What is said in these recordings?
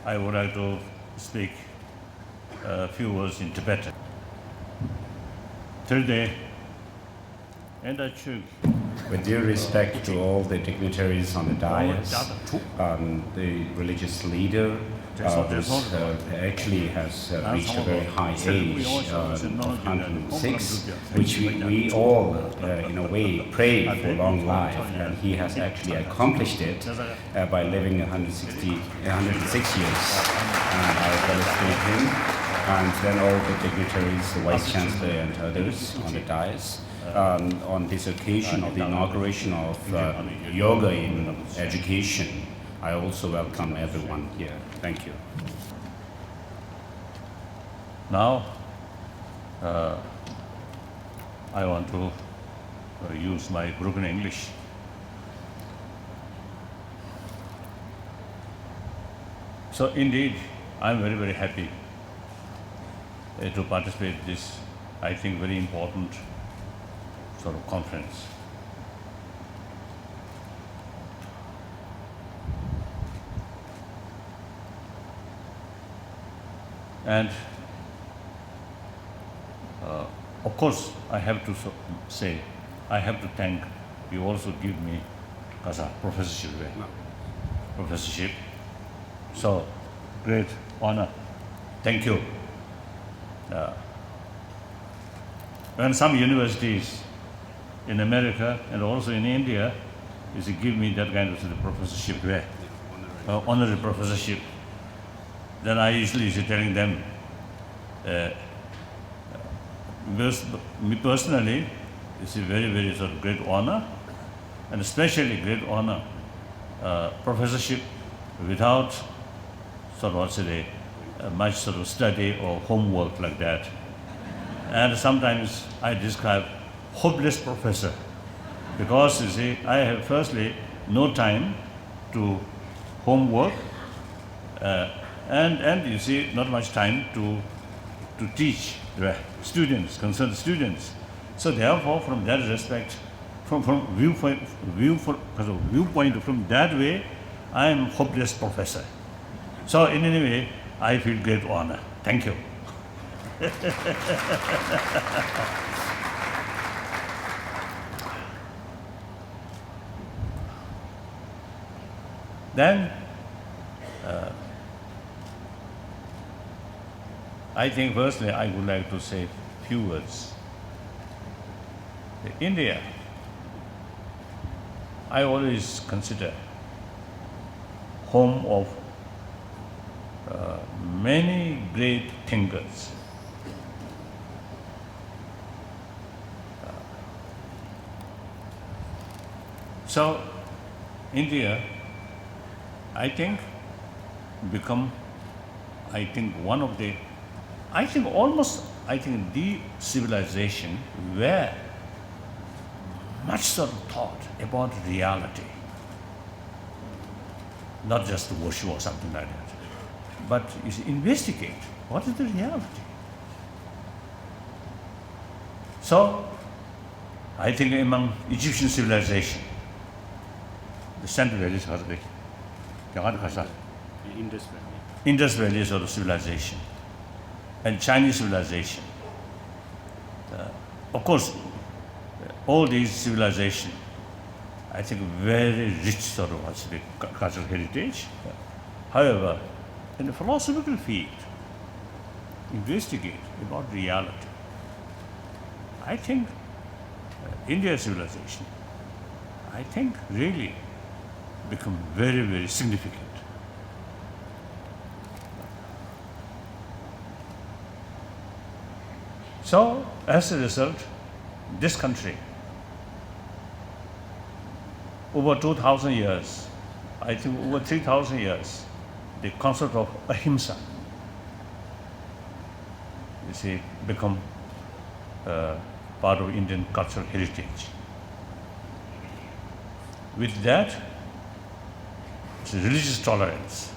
I would like to speak a few words in Tibetan. Today, and I choose. With due respect to all the dignitaries on the dais, the religious leader who actually has reached a very high age of 106, which we all, in a way, pray for long life, and he has actually accomplished it by living 106 years. And I felicitate him, and then all the dignitaries, the Vice Chancellor and others on the dais. On this occasion of the inauguration of yoga in education, I also welcome everyone here. Thank you. Now, I want to use my broken English. So indeed, I'm very, very happy to participate in this, I think, very important sort of conference. And of course, I have to say, I have to thank you also give me as a professorship. Professorship. So, great honor. Thank you. And some universities in America and also in India is to give me that kind of professorship, honorary professorship. Then I usually is telling them, me personally, it's a very, very sort of great honor, and especially great honor, professorship without sort of much sort of study or homework like that. And sometimes I describe hopeless professor, because you see, I have firstly no time to homework, and you see, not much time to teach the students, concerned students. So therefore, from that respect, from viewpoint from that way, I am hopeless professor. So in any way, I feel great honor. Thank you. Then, I think firstly I would like to say a few words. India, I always consider home of many great thinkers. So, India, I think, become, one of the, the civilization where much sort of thought about reality, not just worship or something like that, but you see, investigate what is the reality. So, I think among Egyptian civilization, the Central Valley is Indus Valley sort of civilization, and Chinese civilization. Of course, all these civilizations, I think, very rich sort of cultural heritage. However, in the philosophical field, investigate about reality. I think India's civilization, I think, really become very, very significant. So, as a result, this country, over 2,000 years, I think over 3,000 years, the concept of ahimsa, you see, become part of Indian cultural heritage. With that, it's religious tolerance.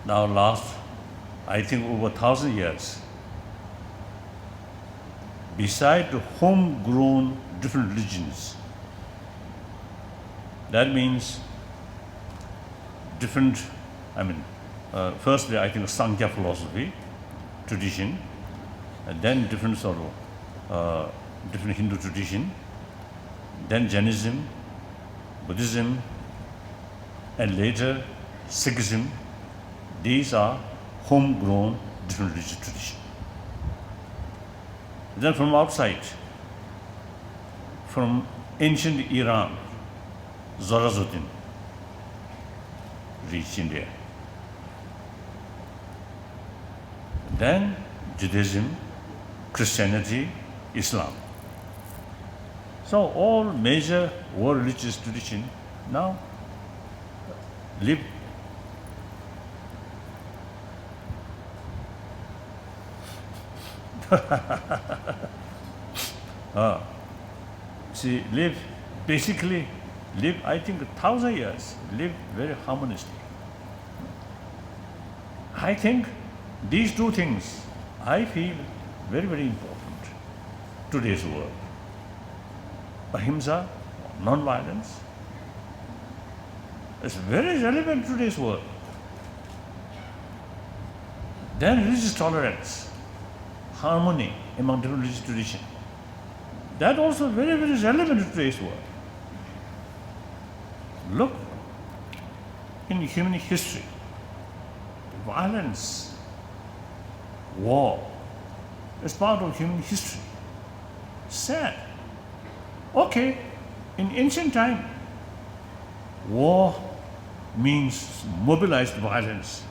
Now last, I think over 1,000 years, beside the homegrown different religions, that means different, firstly I think Sankhya philosophy, tradition, and then different sort of, different Hindu tradition, then Jainism, Buddhism, and later Sikhism. These are homegrown different religious traditions. Then from outside, from ancient Iran, Zoroastrian reached India. Then Judaism, Christianity, Islam. So all major world religious traditions now live basically live, I think, 1,000 years, live very harmoniously. I think these two things, I feel very, very important today's world. Ahimsa, non-violence, is very relevant to today's world. Then religious tolerance, harmony among different religious traditions. That also very, very relevant to today's world. Look in human history, violence, war is part of human history. Sad. Okay, in ancient time, war means mobilized violence,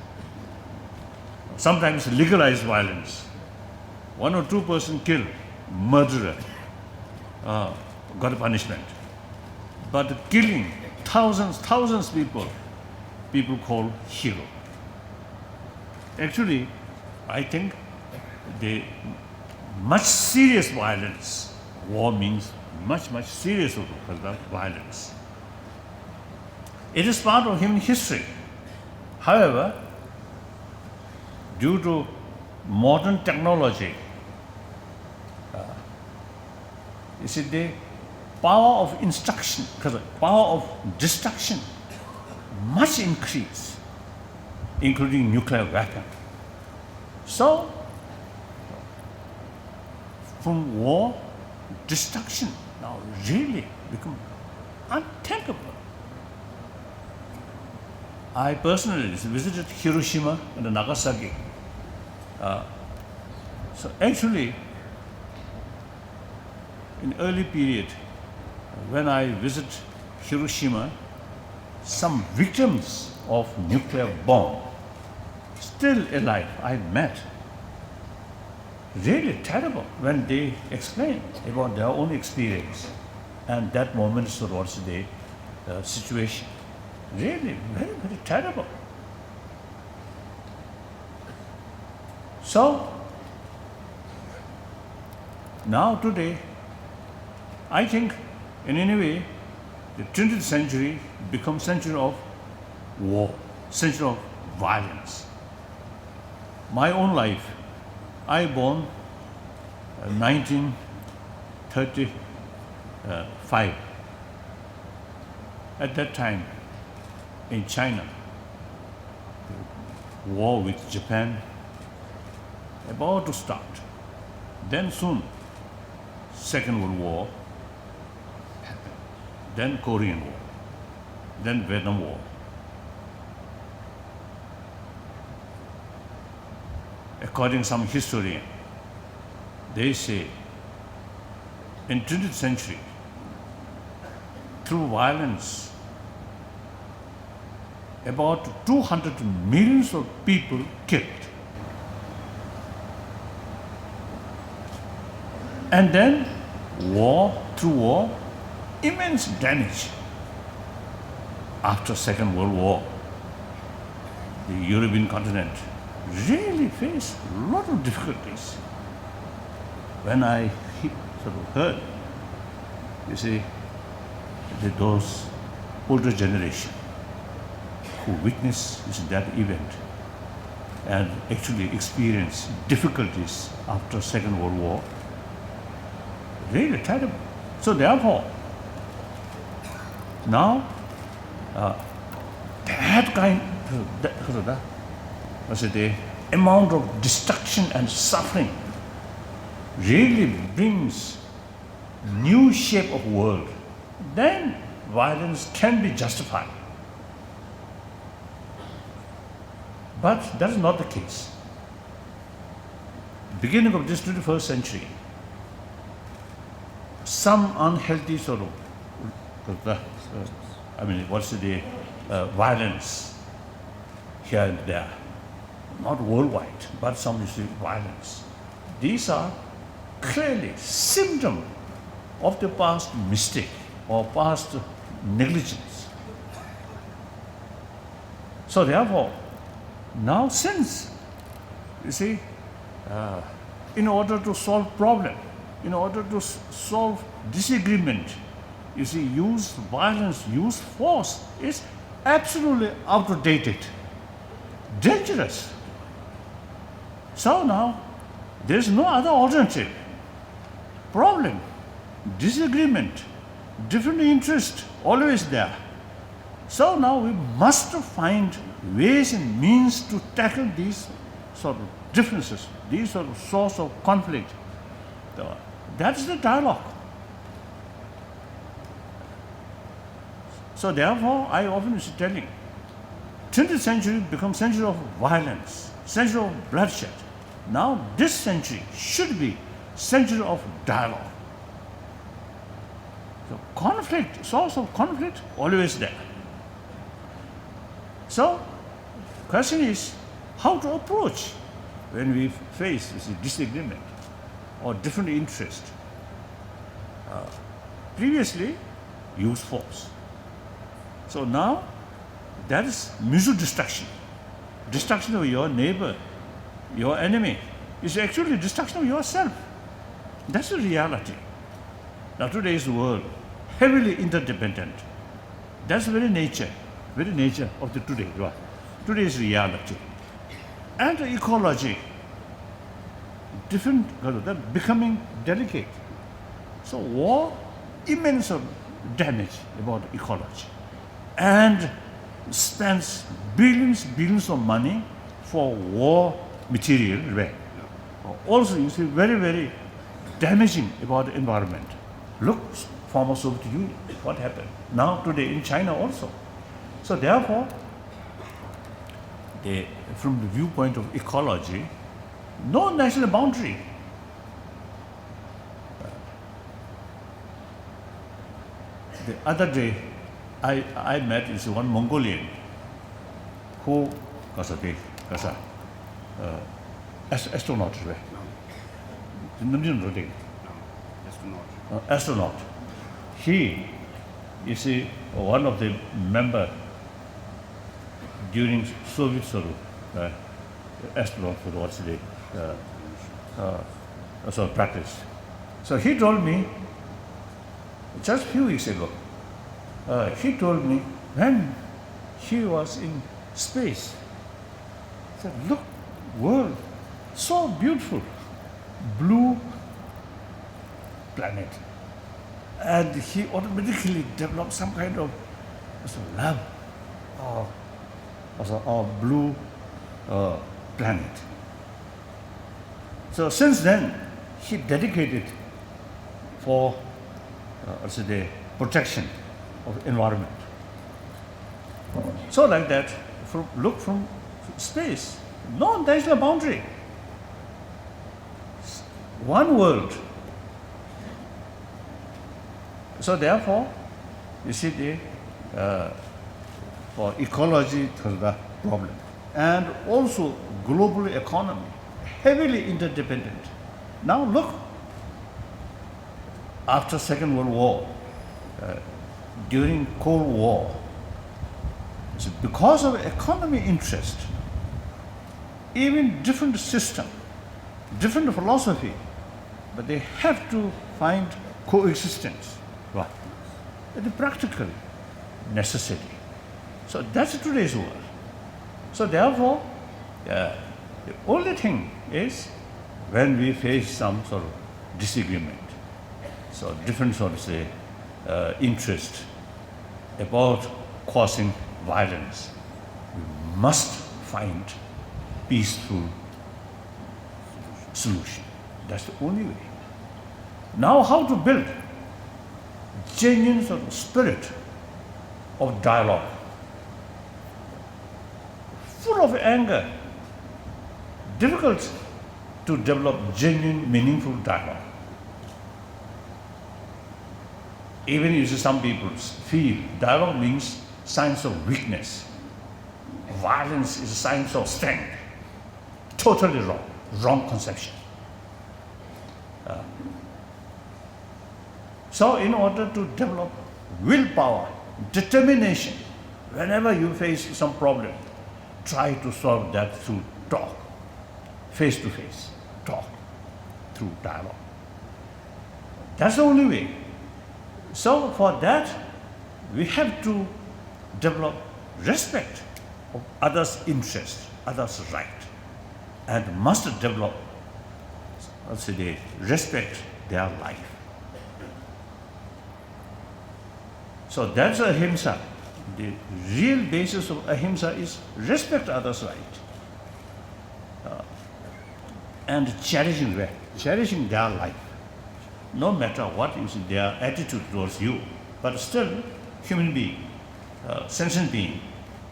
sometimes legalized violence. 1 or 2 persons killed, murderer, got a punishment. But killing thousands people call hero. Actually, I think the much serious violence, war means much serious violence. It is part of human history. However, due to modern technology, you see, the power of instruction, power of destruction, much increased, including nuclear weapon. So, from war, destruction now really become unthinkable. I personally visited Hiroshima and Nagasaki. So actually, in early period, when I visit Hiroshima, some victims of nuclear bomb still alive I met. Really terrible when they explain about their own experience and that moment towards the situation. Really very, very terrible. So now today, I think in any way, the 20th century becomes century of war, century of violence. My own life, I born 1935. At that time, in China, the war with Japan about to start. Then soon, Second World War, then Korean War, then Vietnam War. According to some historian, they say in 20th century, through violence, about 200 millions of people killed. And then through war, immense damage. After Second World War, the European continent really faced a lot of difficulties. When I sort of heard, you see, those older generation who witnessed that event and actually experienced difficulties after Second World War, really terrible. So therefore, now that kind, the amount of destruction and suffering really brings new shape of world, then violence can be justified. But that is not the case. Beginning of this 21st century, some unhealthy sort of, violence here and there, not worldwide, but some you see violence. These are clearly symptom of the past mistake or past negligence. So therefore, now since, you see, in order to solve problem, in order to solve disagreement, you see, use violence, use force is absolutely outdated, dangerous. So now, there is no other alternative. Problem, disagreement, different interest, always there. So now we must find ways and means to tackle these sort of differences, these sort of source of conflict. That's the dialogue. So therefore, I often is telling, 20th century becomes century of violence, century of bloodshed. Now this century should be century of dialogue. So conflict, source of conflict, always there. So question is how to approach when we face this disagreement or different interest. Previously, use force. So now, that is mutual destruction. Destruction of your neighbor, your enemy, is actually destruction of yourself. That's the reality. Now today's world, heavily interdependent. That's the very nature of the today. Today's reality. And the ecology, different, that becoming delicate. So war, immense damage about ecology. And spends billions of money for war material. Also, you see, very damaging about the environment. Look, former Soviet Union, what happened? Now today in China also. So therefore, from the viewpoint of ecology, no national boundary. The other day, I met one Mongolian who was astronaut. Astronaut. He, you see, one of the member during Soviet astronaut for what's the practice. So he told me just a few weeks ago. He told me when he was in space, he said, look, world, so beautiful, blue planet. And he automatically developed some kind of love of blue planet. So since then, he dedicated for the protection of environment. So like that, look from space, no national boundary. One world. So therefore, you see for ecology the problem. And also global economy, heavily interdependent. Now look, after Second World War, during Cold War, so because of economy interest, even different system, different philosophy, but they have to find coexistence. Right? The practical necessity. So that's today's world. So therefore, the only thing is when we face some sort of disagreement, so different sort of interest about causing violence. We must find peaceful solution. That's the only way. Now how to build genuine sort of spirit of dialogue, full of anger, difficult to develop genuine, meaningful dialogue. Even if some people feel dialogue means signs of weakness, violence is a sign of strength. Totally wrong conception. So in order to develop willpower, determination, whenever you face some problem, try to solve that through talk, face to face, talk, through dialogue. That's the only way. So for that, we have to develop respect of others' interest, others' right, and must develop, respect their life. So that's ahimsa. The real basis of ahimsa is respect others' right and cherishing their life, no matter what is their attitude towards you, but still human being, sentient being,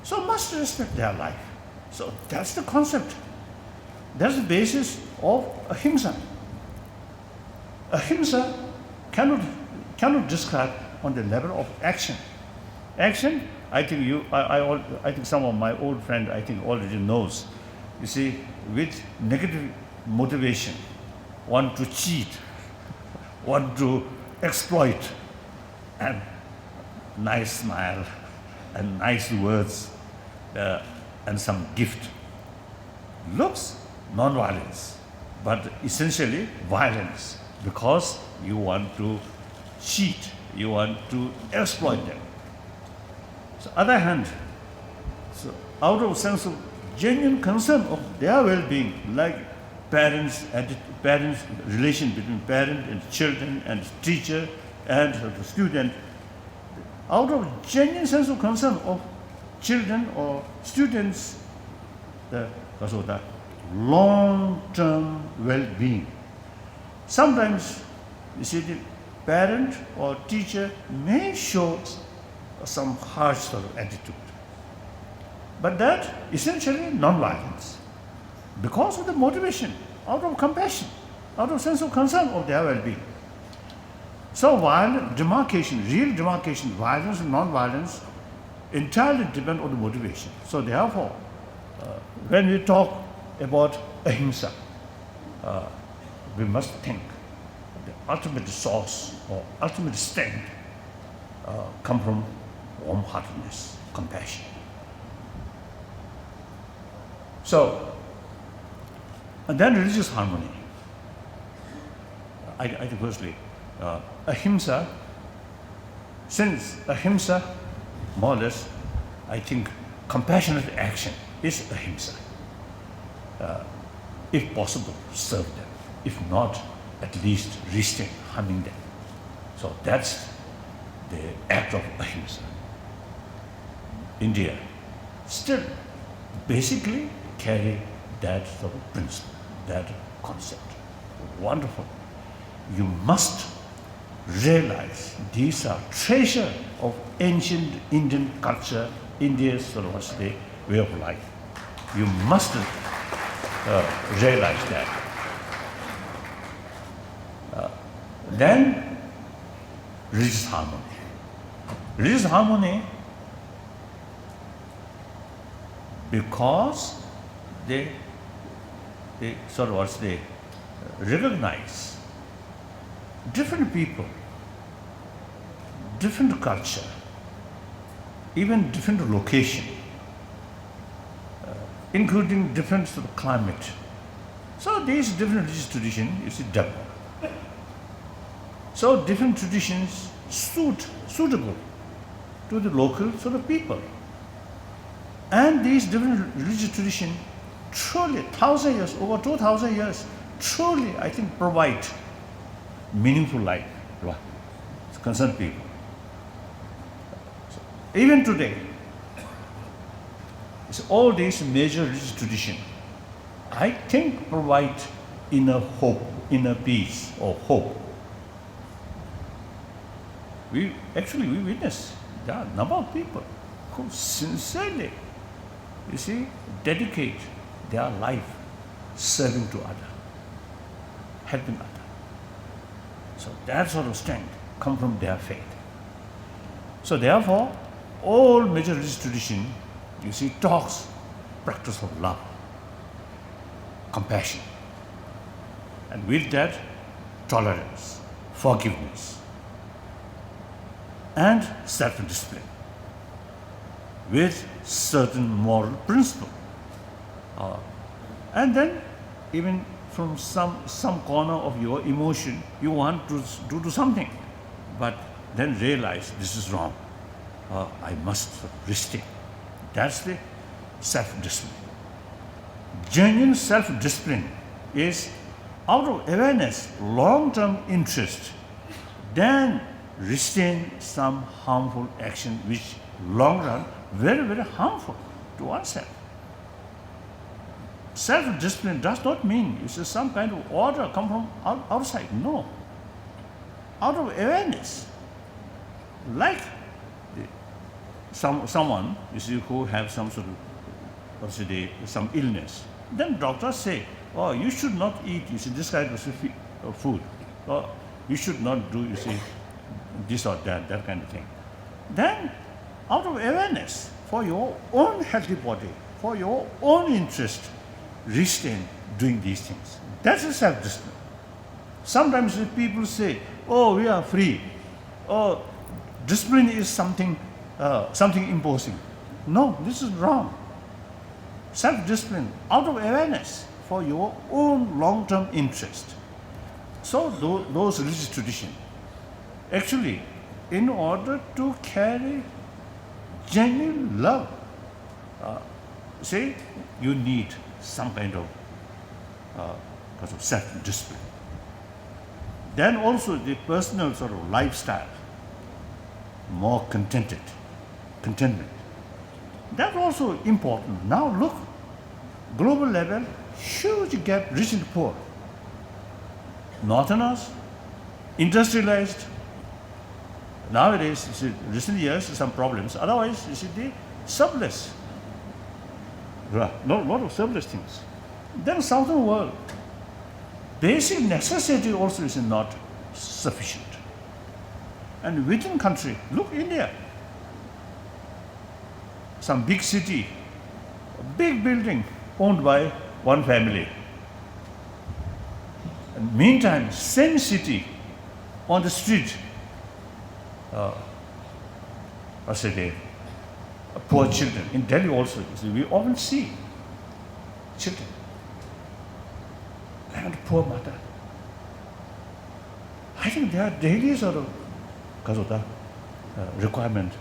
so must respect their life. So that's the concept. That's the basis of ahimsa. Ahimsa cannot describe on the level of action. Action, I think some of my old friend already knows. You see, with negative motivation, want to cheat, want to exploit, and nice smile, and nice words, and some gift. Looks non-violence, but essentially violence, because you want to cheat, you want to exploit them. So other hand, so out of sense of genuine concern of their well-being, like parents, relation between parent and children and teacher and the student, out of genuine sense of concern of children or students, because of the long-term well-being. Sometimes, you see, the parent or teacher may show some harsh sort of attitude, but that essentially non-violence, because of the motivation, out of compassion, out of sense of concern of their well-being. So violent demarcation, real demarcation, violence and non-violence entirely depend on the motivation. So therefore, when we talk about ahimsa, we must think the ultimate source or ultimate strength come from warm-heartedness, compassion. So, and then religious harmony. I think firstly, ahimsa, since ahimsa, more or less, I think compassionate action is ahimsa. If possible, serve them. If not, at least restrain harming them. So that's the act of ahimsa. India still basically carry that sort of principle, that concept. Wonderful. You must realize these are treasure of ancient Indian culture, India's sort of way of life. You must realize that. Then religious harmony. Religious harmony, because they recognize different people, different culture, even different location, including different sort of climate. So these different religious traditions, you see, develop. So different traditions suitable to the local sort of people. And these different religious traditions truly, 1,000 years, over 2,000 years, truly, I think, provide meaningful life to concerned people. So even today, So all these major religious traditions, I think, provide inner hope, inner peace or hope. We witness there are a number of people who sincerely, dedicate their life serving to others, helping others. So that sort of strength comes from their faith. So therefore, all major religious tradition, talks practice of love, compassion, and with that, tolerance, forgiveness, and self-discipline with certain moral principle. And then even from some corner of your emotion, you want to do something, but then realize this is wrong. I must restrain. That's the self-discipline. Genuine self-discipline is out of awareness, long-term interest, then restrain some harmful action which long run very, very harmful to oneself. Self-discipline does not mean it's some kind of order come from outside. No. Out of awareness. Like someone, who have some sort of, some illness. Then doctors say, oh, you should not eat, this kind of food. Or you should not do, this or that kind of thing. Then, out of awareness, for your own healthy body, for your own interest, restrain doing these things. That's a self-discipline. Sometimes people say, oh, we are free. Oh, discipline is something imposing. No, this is wrong. Self-discipline, out of awareness, for your own long-term interest. So those religious traditions, actually, in order to carry genuine love, you need some kind of self-discipline. Then also the personal sort of lifestyle, more contentment. That's also important. Now look, global level, huge gap, rich and poor. Northerners, industrialized. Nowadays, recent years, some problems. Otherwise, the surplus. Lot of surplus things. Then southern world, basic necessity also is not sufficient. And within country, look India. Some big city, a big building owned by one family. And meantime, same city, on the street, poor children. In Delhi also, we often see children and poor mother. I think they are daily sort of requirement.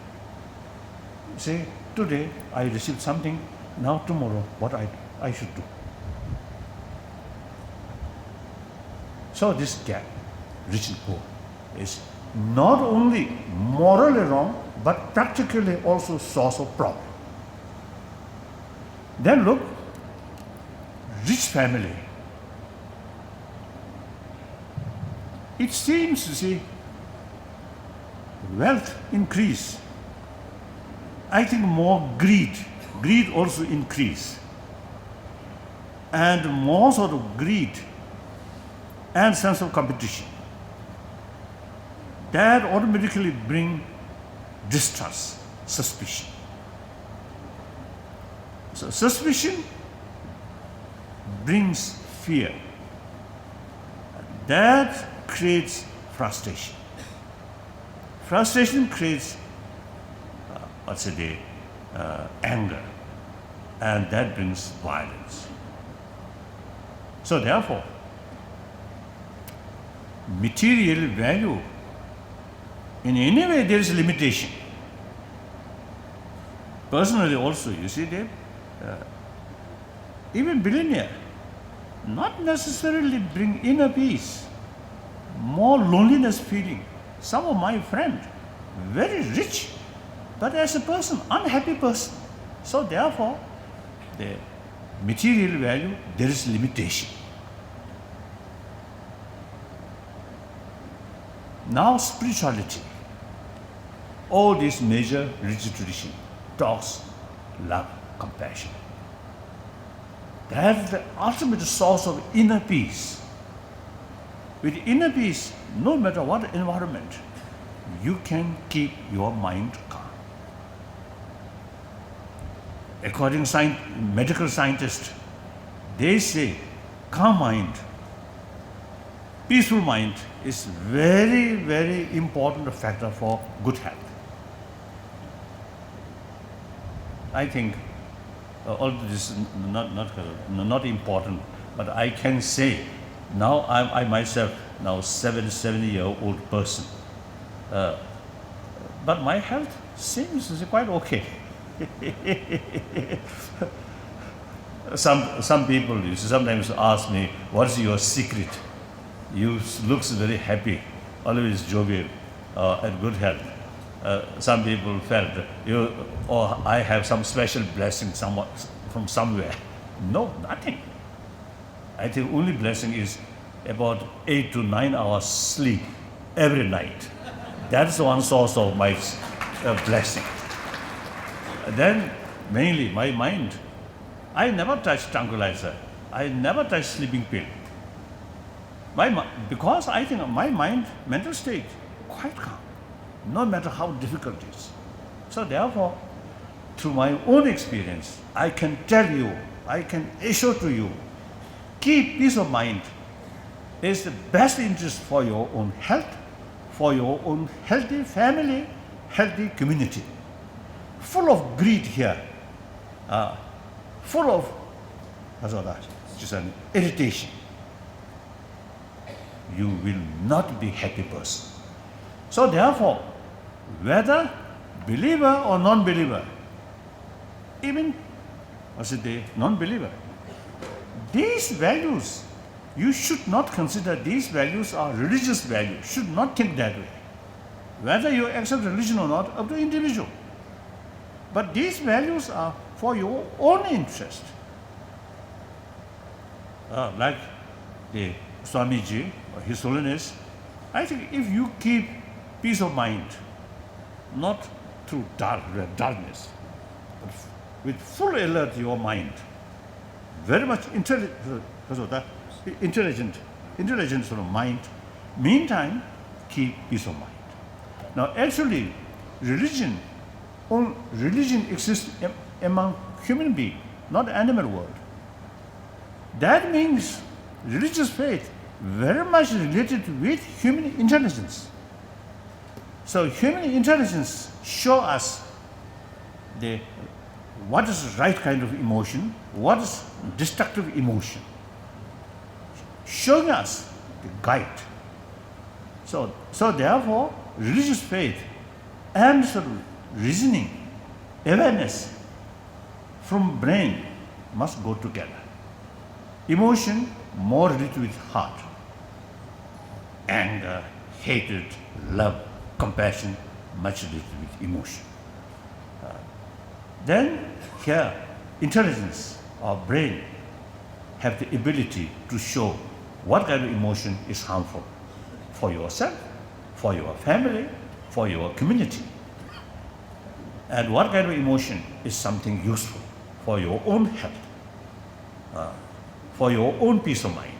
Say, today I received something, now tomorrow what I should do. So this gap, rich and poor, is not only morally wrong, but practically also source of problem. Then look, rich family. It seems, wealth increase. I think more greed also increase. And more sort of greed and sense of competition. That automatically bring distrust, suspicion. So suspicion brings fear. That creates frustration. Frustration creates, anger, and that brings violence. So therefore, material value, in any way there is a limitation. Personally also, even billionaire, not necessarily bring inner peace, more loneliness feeling. Some of my friends, very rich, but as a person, unhappy person. So therefore, the material value, there is limitation. Now spirituality, all these major religious traditions talks love, compassion. That's the ultimate source of inner peace. With inner peace, no matter what environment, you can keep your mind calm. According to medical scientists, they say calm mind, peaceful mind is very, very important factor for good health. I think all this is not important, but I can say now I myself, now 70-year-old person, but my health seems quite okay. Some people sometimes ask me, what's your secret? You looks very happy, always jovial, and good health. Some people felt, I have some special blessing from somewhere. No, nothing. I think only blessing is about 8 to 9 hours sleep every night. That's one source of my blessing. Then mainly my mind. I never touch tranquilizer. I never touch sleeping pill. Because I think my mind, mental state, quite calm, no matter how difficult it is. So therefore, through my own experience, I can tell you, I can assure to you, keep peace of mind is the best interest for your own health, for your own healthy family, healthy community. Full of greed here, full of just an irritation. You will not be happy person. So therefore, whether believer or non-believer, even non-believer, these values, you should not consider these values are religious values. Should not think that way. Whether you accept religion or not, up to individual. But these values are for your own interest. Like the Swamiji, or His Holiness, I think if you keep peace of mind, not through darkness, but with full alert your mind, very much intelligent sort of mind, meantime, keep peace of mind. Now actually, religion exists among human beings, not animal world. That means religious faith very much related with human intelligence. So human intelligence show us what is the right kind of emotion, what is destructive emotion, showing us the guide. So therefore, religious faith and sort of reasoning, awareness from brain must go together. Emotion more related with heart. Anger, hatred, love, compassion, much related with emotion. Then here, intelligence or brain have the ability to show what kind of emotion is harmful for yourself, for your family, for your community. And what kind of emotion is something useful for your own health, for your own peace of mind,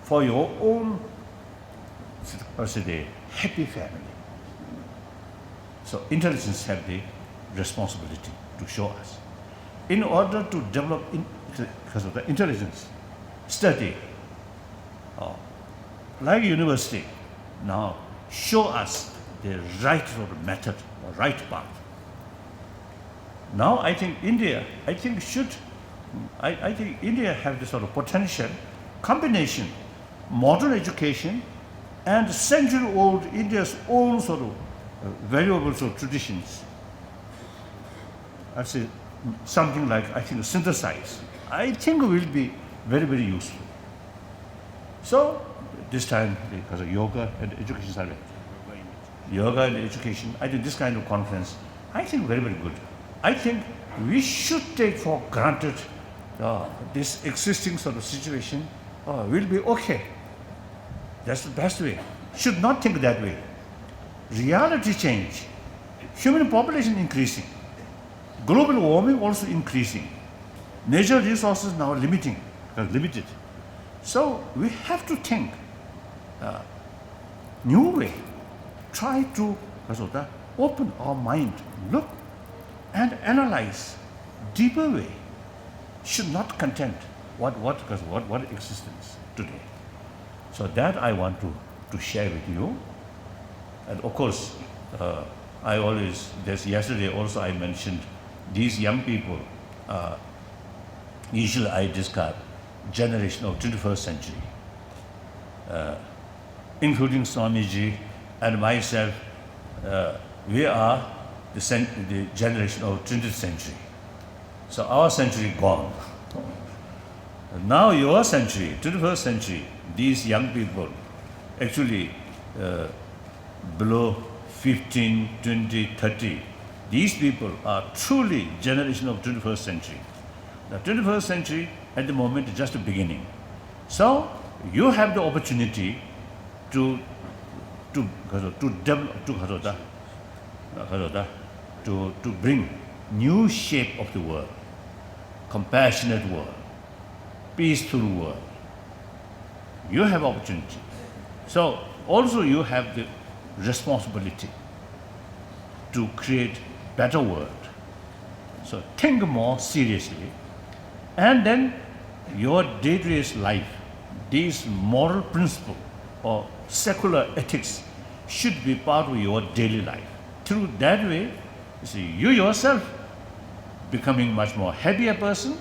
for your own happy family. So intelligence have the responsibility to show us. In order to develop because of the intelligence, study, like university, now show us the right sort of method or right path. Now I think India, I think India have this sort of potential combination, modern education and century-old India's own sort of valuable sort of traditions. I say something like, I think, synthesize. I think will be very, very useful. So this time, because of yoga and education, yoga and education, I think this kind of conference, I think very, very good. I think we should take for granted this existing sort of situation will be okay. That's the best way. Should not think that way. Reality change. Human population increasing. Global warming also increasing. Natural resources now limited. So we have to think new way. Try to open our mind, look and analyze deeper way. Should not content what existence today. So that I want to share with you. And of course, yesterday also I mentioned these young people, usually I describe generation of 21st century, including Swamiji and myself, we are the generation of 20th century. So our century gone. Now your century, 21st century, these young people, actually below 15, 20, 30, these people are truly generation of 21st century. The 21st century at the moment is just the beginning. So you have the opportunity to develop, to bring new shape of the world, compassionate world, peaceful world. You have opportunity. So also you have the responsibility to create better world. So think more seriously, and then your day-to-day life, these moral principles or secular ethics should be part of your daily life. Through that way, you see, you yourself becoming much more happier person,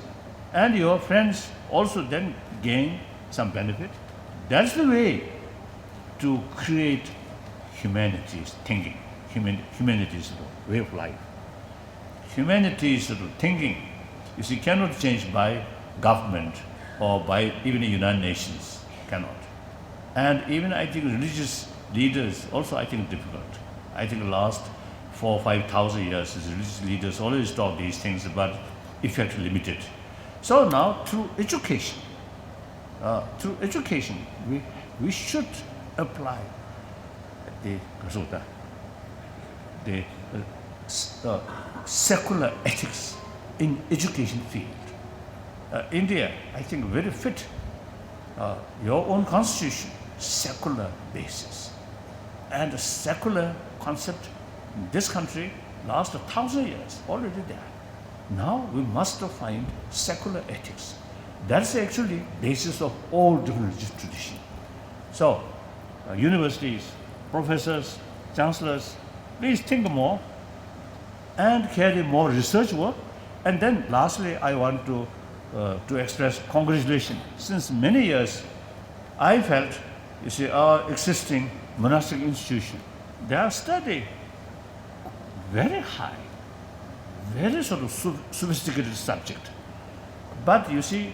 and your friends also then gain some benefit. That's the way to create humanity's thinking, humanity's way of life. Humanity's thinking, you see, cannot change by government or by even the United Nations, cannot. And even I think religious leaders also I think difficult. I think the last 4,000 or 5,000 years, religious leaders always talk these things, but effect limited. So now through education, we should apply the secular ethics in education field. India, I think, very fit. Your own constitution, secular basis, and a secular concept in this country last 1,000 years already there. Now we must find secular ethics. That's actually basis of all different religious traditions. So, universities, professors, chancellors, please think more and carry more research work. And then lastly, I want to express congratulations. Since many years, I felt, you see, our existing monastic institution, they are studying very high, very sort of sophisticated subject. But you see,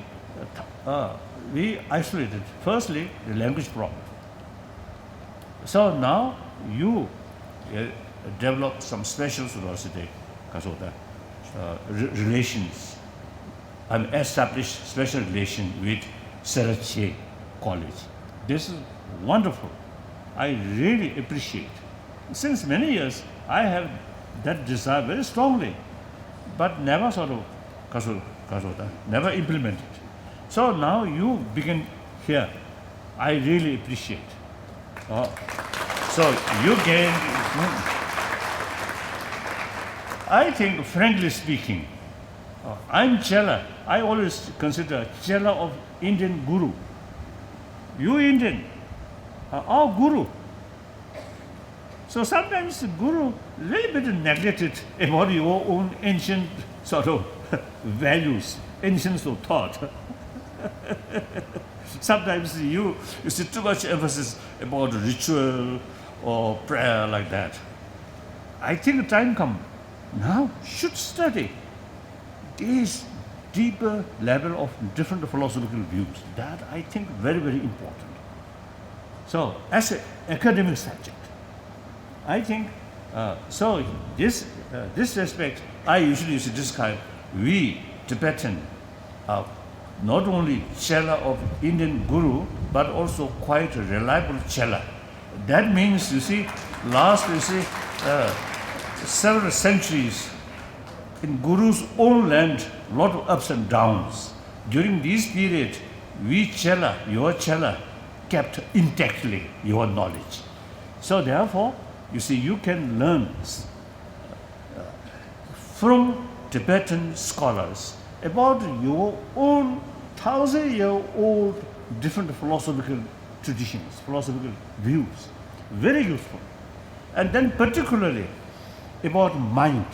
we isolated, firstly, the language problem. So now you develop some special relations, and established special relation with Sarache College. This is wonderful. I really appreciate. Since many years, I have that desire very strongly, but never never implemented. So now you begin here. I really appreciate. So you gain. I think, frankly speaking, I'm Chela. I always consider Chela of Indian Guru. You Indian, our Guru. So sometimes the Guru a little bit neglected about your own ancient sort of values, ancient sort of thought. Sometimes you see too much emphasis about ritual or prayer like that. I think the time comes now should study these deeper level of different philosophical views. That I think very, very important. So as an academic subject, I think So this aspect, I usually used to describe we Tibetan are not only chela of Indian Guru, but also quite a reliable chela. That means, you see, several centuries in Guru's own land, lot of ups and downs. During this period, we chela, your chela, kept intactly your knowledge. So therefore, you see, you can learn from Tibetan scholars about your own 1,000-year-old different philosophical traditions, philosophical views. Very useful. And then particularly about mind,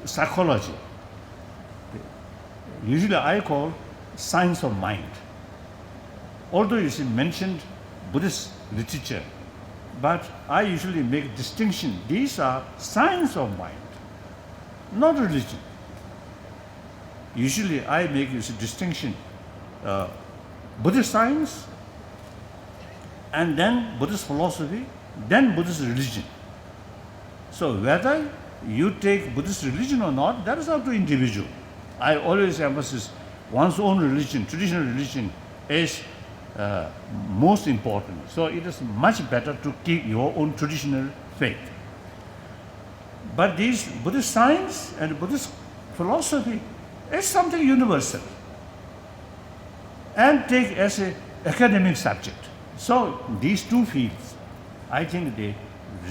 psychology. Usually I call science of mind. Although you see mentioned Buddhist literature, but I usually make distinction. These are science of mind, not religion. Usually I make this distinction, Buddhist science, and then Buddhist philosophy, then Buddhist religion. So whether you take Buddhist religion or not, that is up to individual. I always emphasize one's own religion, traditional religion is most important. So it is much better to keep your own traditional faith. But these Buddhist science and Buddhist philosophy is something universal and take as an academic subject. So these two fields, I think they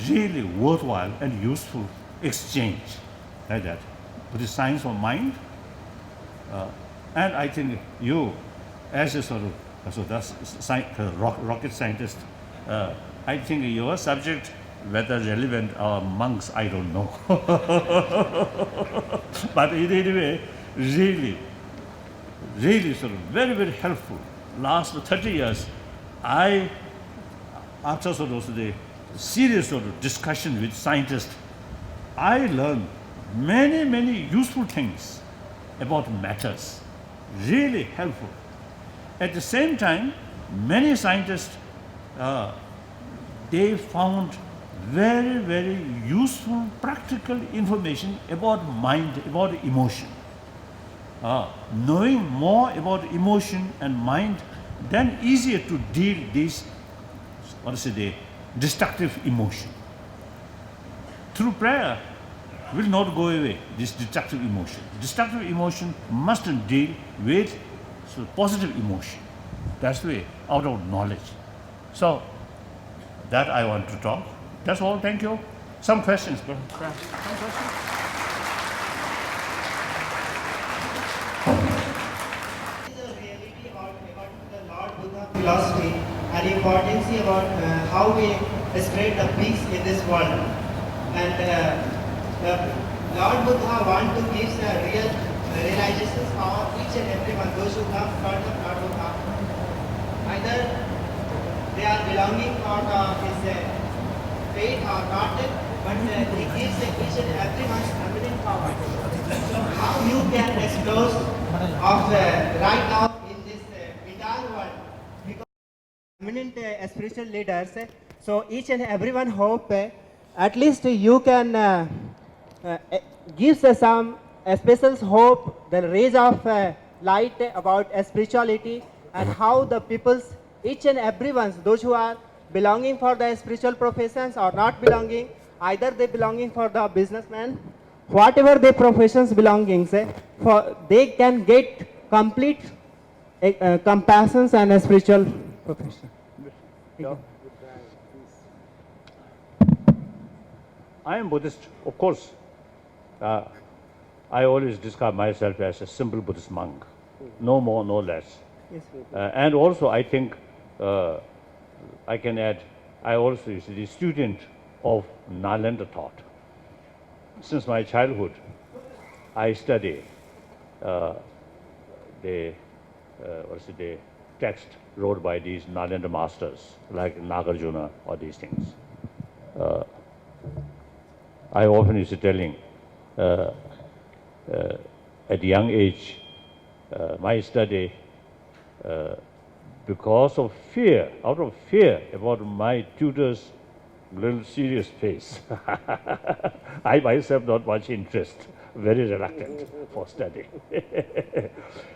really worthwhile and useful exchange like that. Buddhist science of mind, and I think you, as a sort of rocket scientist, I think your subject, whether relevant or monks, I don't know. But anyway, really sort of very, very helpful. Last 30 years, after sort of the serious sort of discussion with scientists, I learned many, many useful things about matters, really helpful. At the same time, many scientists, they found very, very useful, practical information about mind, about emotion. Knowing more about emotion and mind, then easier to deal these, destructive emotion. Through prayer, will not go away, this destructive emotion. Destructive emotion must deal with positive emotion. That's the way, out of knowledge. So, that I want to talk. That's all, thank you. Some questions, some questions? Philosophy and importance about how we spread the peace in this world. And the Lord Buddha want to give the real realizations for each and everyone, those who come from the Lord Buddha. Either they are belonging for his faith or not, but he gives each and everyone eminent power. So how you can explore of right now in this entire world? Eminent spiritual leaders, so each and everyone hope at least you can give some special hope, the rays of light about spirituality and how the peoples, each and everyone, those who are belonging for the spiritual professions or not belonging, either they belonging for the businessman, whatever their professions belonging, for they can get complete compassion and a spiritual profession. I am Buddhist, of course. I always describe myself as a simple Buddhist monk, no more, no less. Yes, And also, I think I can add, I also is the student of Nalanda thought. Since my childhood, I study the text wrote by these Nalanda masters, like Nagarjuna or these things. I often used to telling, at young age, my study because of fear, out of fear about my tutor's little serious face. I myself not much interest, very reluctant for study.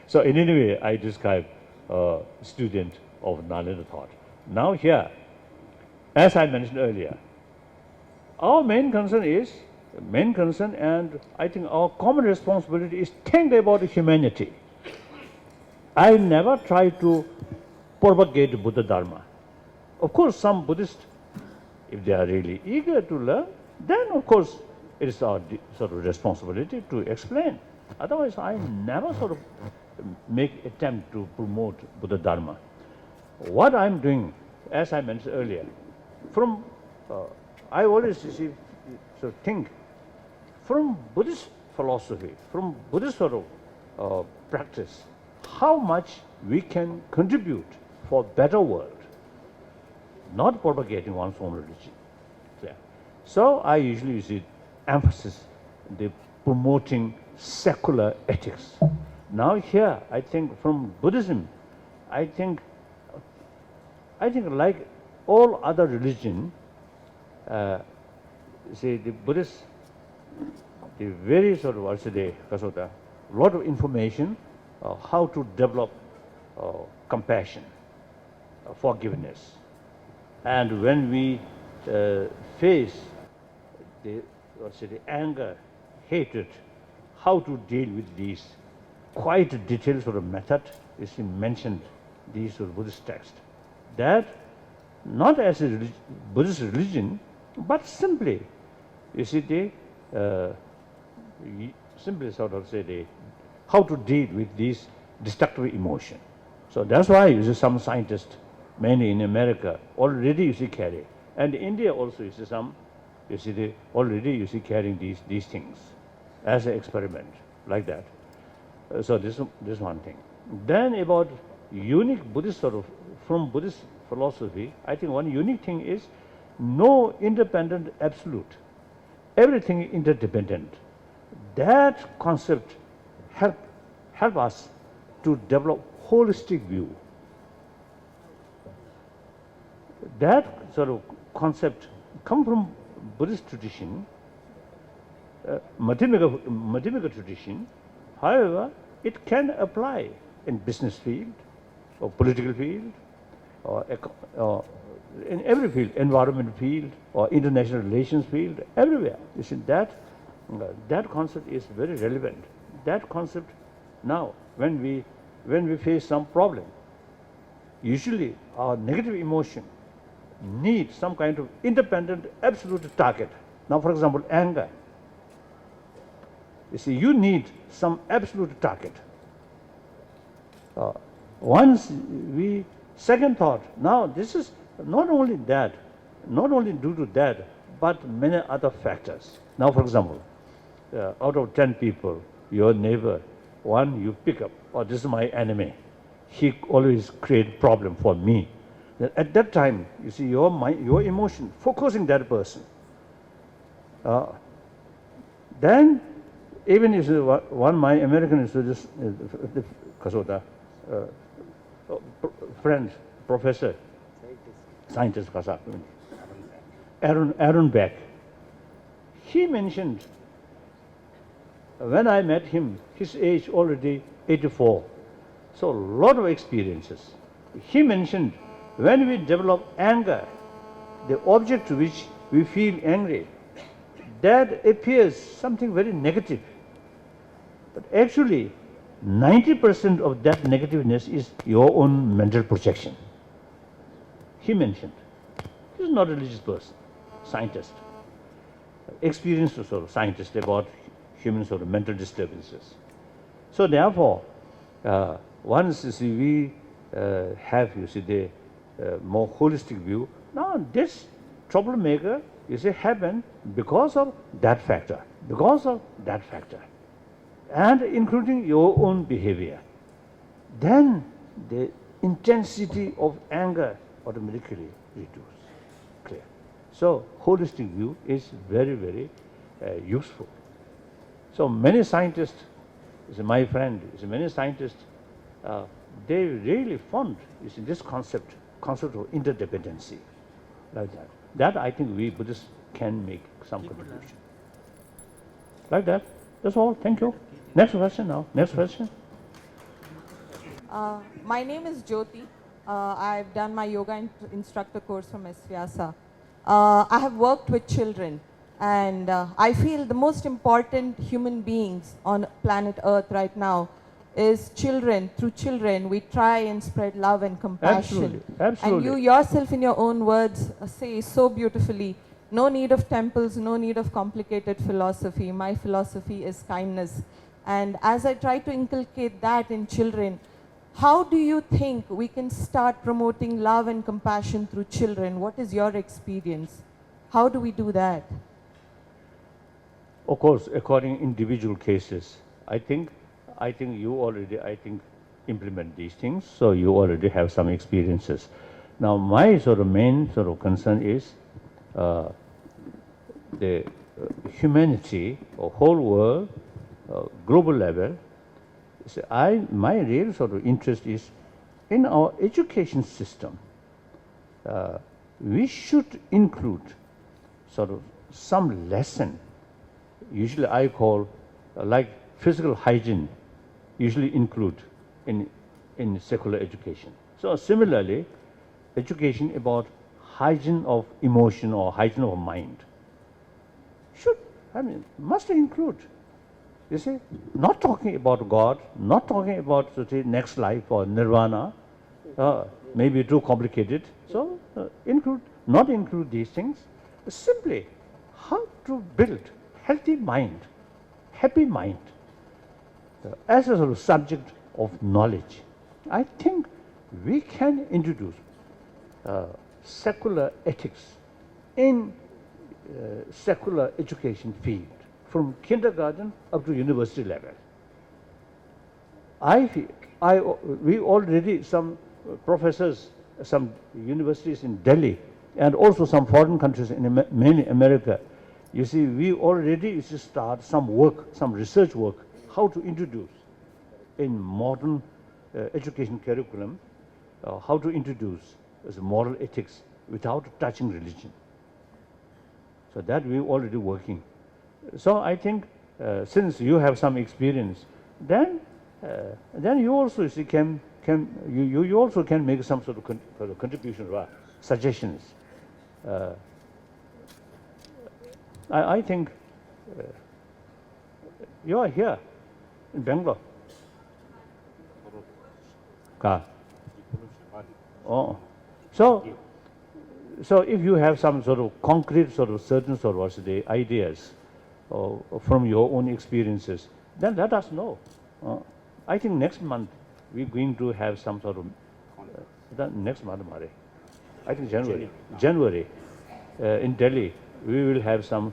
So in any way, I describe a student of Nalanda thought. Now here, as I mentioned earlier, our main concern and I think our common responsibility is think about humanity. I never try to propagate Buddha Dharma. Of course, some Buddhists, if they are really eager to learn, then of course it is our sort of responsibility to explain. Otherwise, I never sort of make attempt to promote Buddha Dharma. What I'm doing, as I mentioned earlier, from I always think from Buddhist philosophy, from Buddhist sort of practice, how much we can contribute for a better world, not propagating one's own religion. Clear. So I usually use emphasis the promoting secular ethics. Now here, I think from Buddhism, I think like all other religion, the Buddhists, the very sort of also a lot of information how to develop compassion, forgiveness, and when we face the anger, hatred, how to deal with these quite detailed sort of method is mentioned these sort of Buddhist text. That not as a Buddhist religion, but simply, you see, simply sort of how to deal with these destructive emotion. So that's why you see some scientists, mainly in America, already you see carry, and India also you see some, you see already you see carrying these things as an experiment like that. So this one thing. Then about unique Buddhist sort of from Buddhist philosophy, I think one unique thing is no independent absolute. Everything interdependent. That concept help us to develop holistic view. That sort of concept come from Buddhist tradition, Madhyamika tradition. However, it can apply in business field, or political field, or in every field, environment field, or international relations field, everywhere. You see that concept is very relevant. That concept now, when we face some problem, usually our negative emotion needs some kind of independent, absolute target. Now, for example, anger. You see, you need some absolute target. Once second thought, now this is not only that, not only due to that, but many other factors. Now, for example, out of 10 people, your neighbor, one you pick up, oh, this is my enemy. He always create problem for me. At that time, you see your mind, your emotion, focusing that person. Then, even if one my American student, friend, professor, scientist, Aaron Beck, he mentioned, when I met him, his age already 84, so a lot of experiences. He mentioned, when we develop anger, the object to which we feel angry, that appears something very negative. But actually, 90% of that negativeness is your own mental projection. He mentioned. He is not a religious person, scientist, experienced sort of scientist about human sort of mental disturbances. So therefore, once you see we have, you see, the more holistic view, now this troublemaker, you see, happened because of that factor, and including your own behavior. Then the intensity of anger automatically reduces. Clear. So holistic view is very, very useful. So many scientists, my friend, many scientists, they really fond is this concept of interdependency, like that. That I think we Buddhists can make some contribution. Like that. That's all. Thank you. Next question now. Next question. My name is Jyoti. I've done my yoga instructor course from SVyasa. I have worked with children, and I feel the most important human beings on planet Earth right now is children. Through children, we try and spread love and compassion. Absolutely. And you yourself, in your own words, say so beautifully, no need of temples, no need of complicated philosophy. My philosophy is kindness. And as I try to inculcate that in children, how do you think we can start promoting love and compassion through children? What is your experience? How do we do that? Of course, according individual cases, I think you already implement these things, so you already have some experiences. Now, my main concern is the humanity or whole world, global level. So my real interest is in our education system. We should include some lesson. Usually I call like physical hygiene. Usually include in secular education. So similarly, education about hygiene of emotion or hygiene of mind must include. You see, not talking about God, not talking about next life or nirvana, maybe too complicated. So not include these things. Simply, how to build healthy mind, happy mind, as a subject of knowledge. I think we can introduce secular ethics in secular education field, from kindergarten up to university level. We already, some professors, some universities in Delhi, and also some foreign countries in mainly America, you see, we already start some work, some research work, how to introduce in modern education curriculum, how to introduce as moral ethics without touching religion. So that we're already working. So I think since you have some experience, then you also you also can make some contribution or suggestions. I think you are here in Bangalore. Oh, so if you have some concrete certain ideas from your own experiences, then let us know. I think next month we're going to have some next month, I think January in Delhi, we will have some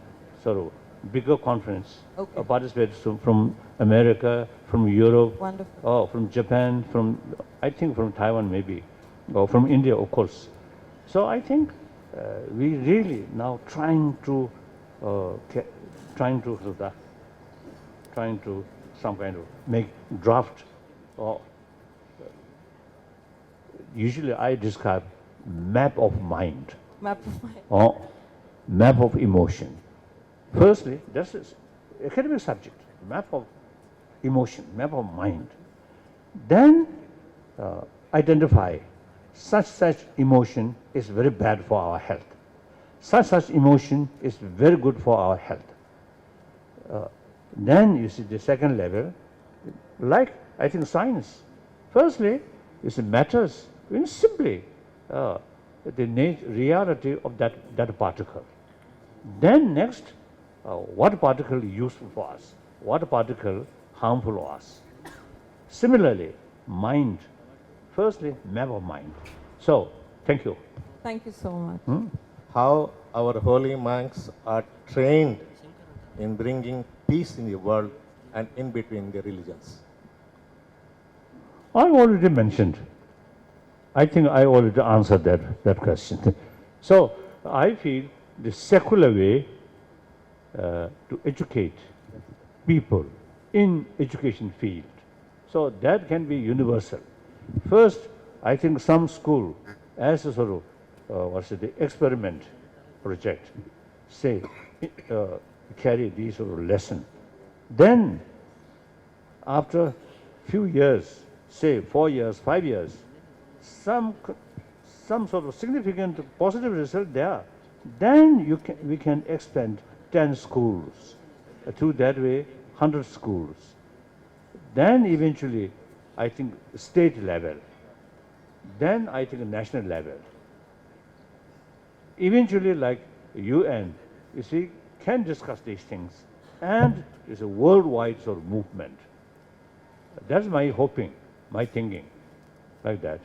bigger conference. Okay. Participants from America, from Europe, Wonderful. From Japan, I think from Taiwan maybe, or from India, of course. So I think we really now trying to some kind of make draft, or usually I describe map of mind, Map of mind. or map of emotion. Firstly, that's an academic subject, map of emotion, map of mind. Then identify such emotion is very bad for our health. Such emotion is very good for our health. Then you see the second level, like I think science. Firstly, it matters very simply the reality of that particle. Then next, what particle is useful for us, what particle harmful for us. Similarly, mind. Firstly, map of mind. So, thank you. Thank you so much. How our holy monks are trained in bringing peace in the world and in between the religions. I already mentioned. I think I already answered that question. So, I feel the secular way to educate people in education field, so that can be universal. First, I think some school, as a sort of, the experiment project, say, carry these sort of lesson. Then, after few years, say 4 years, 5 years, some sort of significant positive result there, then we can expand 10 schools. Through that way, 100 schools. Then eventually, I think state level. Then I think national level. Eventually, like UN, you see, can discuss these things. And it's a worldwide sort of movement. That's my hoping, my thinking, like that.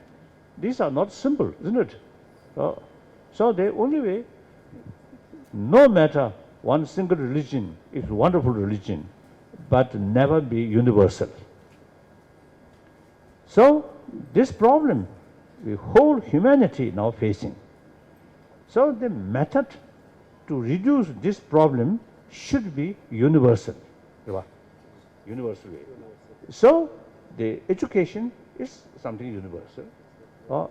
These are not simple, isn't it? So the only way, no matter one single religion is a wonderful religion, but never be universal. So this problem, the whole humanity now facing. So the method to reduce this problem should be universal. Universal way. So the education is something universal,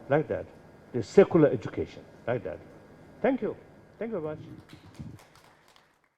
like that. The secular education, like that. Thank you. Thank you very much.